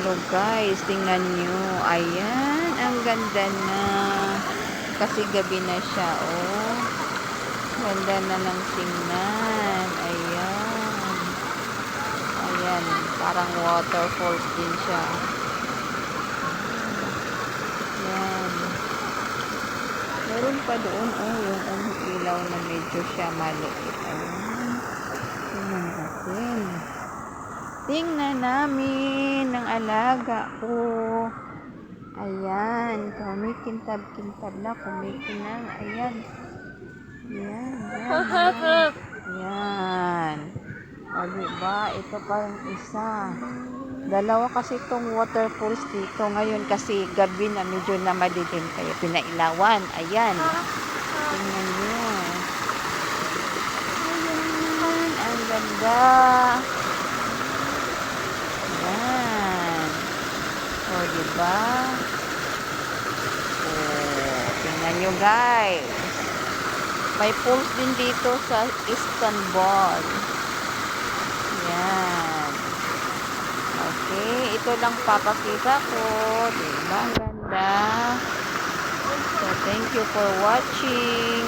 Hello guys, tingnan nyo. Ayan, ang ganda na. Kasi gabi na siya, oh. Ganda na ng tingnan. Ayan. Ayan, parang waterfalls din siya. Ayan. Meron pa doon, oh, yung ilaw na medyo siya maliit. Ayan. Tingnan natin. Tingnan namin ng alaga ko. Ayan, kumikintab-kintab na, kumikinang. Ayan. Ayan, ayan. Ayan. O, diba? Ito pa yung isa. Dalawa kasi itong waterfalls dito. Ngayon kasi gabi na, medyo na madilim kaya pinailawan. Ayan. Tingnan nyo. Ayan, ang ganda. Ayan. O, diba? O, tingnan nyo guys. May pools din dito sa Istanbul. Ayan. Okay, ito lang papakita ko. Diba? Ang ganda. So, thank you for watching.